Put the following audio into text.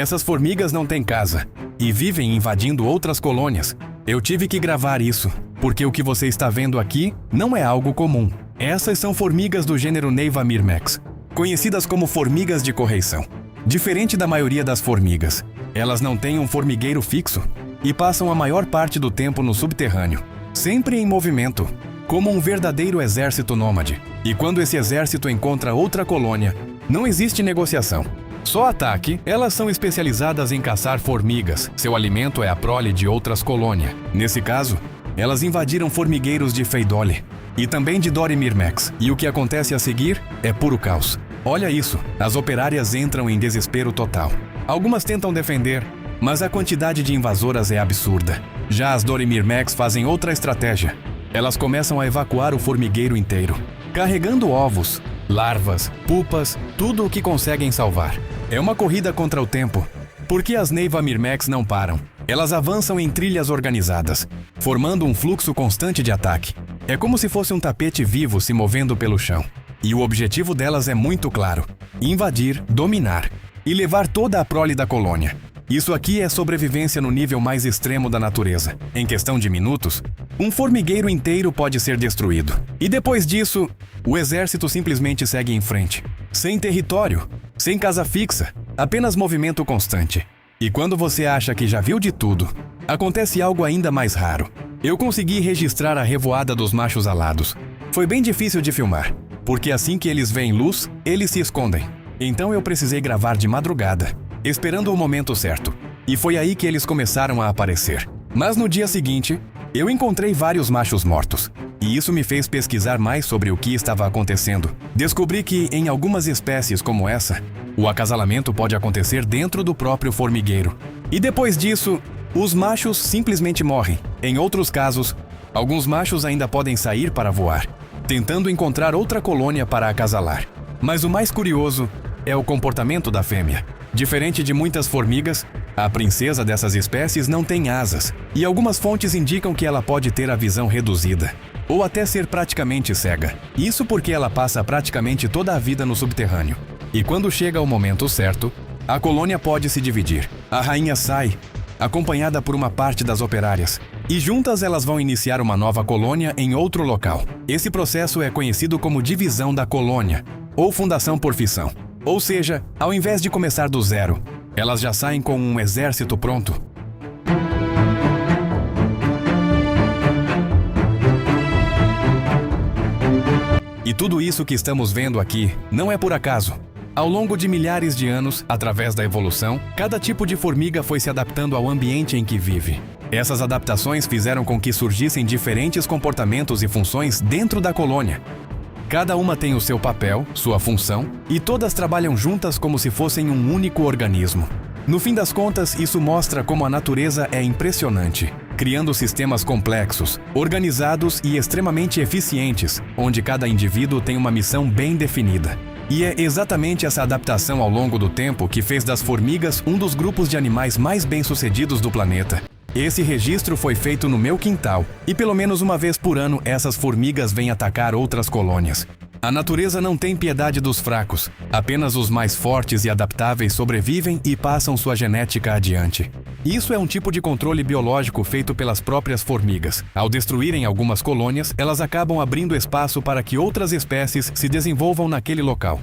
Essas formigas não têm casa e vivem invadindo outras colônias. Eu tive que gravar isso, porque o que você está vendo aqui não é algo comum. Essas são formigas do gênero Neiva myrmex, conhecidas como formigas de correição. Diferente da maioria das formigas, elas não têm um formigueiro fixo e passam a maior parte do tempo no subterrâneo, sempre em movimento, como um verdadeiro exército nômade. E quando esse exército encontra outra colônia, não existe negociação. Só ataque. Elas são especializadas em caçar formigas. Seu alimento é a prole de outras colônias. Nesse caso, elas invadiram formigueiros de Pheidole e também de Dory myrmex. E o que acontece a seguir é puro caos. Olha isso, as operárias entram em desespero total. Algumas tentam defender, mas a quantidade de invasoras é absurda. Já as Dory myrmex fazem outra estratégia. Elas começam a evacuar o formigueiro inteiro, carregando ovos, larvas, pupas, tudo o que conseguem salvar. É uma corrida contra o tempo, porque as Neiva myrmex não param. Elas avançam em trilhas organizadas, formando um fluxo constante de ataque. É como se fosse um tapete vivo se movendo pelo chão. E o objetivo delas é muito claro: invadir, dominar e levar toda a prole da colônia. Isso aqui é sobrevivência no nível mais extremo da natureza. Em questão de minutos, um formigueiro inteiro pode ser destruído. E depois disso, o exército simplesmente segue em frente. Sem território, sem casa fixa, apenas movimento constante. E quando você acha que já viu de tudo, acontece algo ainda mais raro. Eu consegui registrar a revoada dos machos alados. Foi bem difícil de filmar, porque assim que eles veem luz, eles se escondem. Então eu precisei gravar de madrugada, esperando o momento certo. E foi aí que eles começaram a aparecer. Mas no dia seguinte, eu encontrei vários machos mortos. E isso me fez pesquisar mais sobre o que estava acontecendo. Descobri que, em algumas espécies como essa, o acasalamento pode acontecer dentro do próprio formigueiro. E depois disso, os machos simplesmente morrem. Em outros casos, alguns machos ainda podem sair para voar, tentando encontrar outra colônia para acasalar. Mas o mais curioso é o comportamento da fêmea. Diferente de muitas formigas, a princesa dessas espécies não tem asas, e algumas fontes indicam que ela pode ter a visão reduzida, ou até ser praticamente cega. Isso porque ela passa praticamente toda a vida no subterrâneo. E quando chega o momento certo, a colônia pode se dividir. A rainha sai, acompanhada por uma parte das operárias, e juntas elas vão iniciar uma nova colônia em outro local. Esse processo é conhecido como divisão da colônia, ou fundação por fissão. Ou seja, ao invés de começar do zero, elas já saem com um exército pronto. E tudo isso que estamos vendo aqui não é por acaso. Ao longo de milhares de anos, através da evolução, cada tipo de formiga foi se adaptando ao ambiente em que vive. Essas adaptações fizeram com que surgissem diferentes comportamentos e funções dentro da colônia. Cada uma tem o seu papel, sua função, e todas trabalham juntas como se fossem um único organismo. No fim das contas, isso mostra como a natureza é impressionante, criando sistemas complexos, organizados e extremamente eficientes, onde cada indivíduo tem uma missão bem definida. E é exatamente essa adaptação ao longo do tempo que fez das formigas um dos grupos de animais mais bem-sucedidos do planeta. Esse registro foi feito no meu quintal, e pelo menos uma vez por ano essas formigas vêm atacar outras colônias. A natureza não tem piedade dos fracos, apenas os mais fortes e adaptáveis sobrevivem e passam sua genética adiante. Isso é um tipo de controle biológico feito pelas próprias formigas. Ao destruírem algumas colônias, elas acabam abrindo espaço para que outras espécies se desenvolvam naquele local.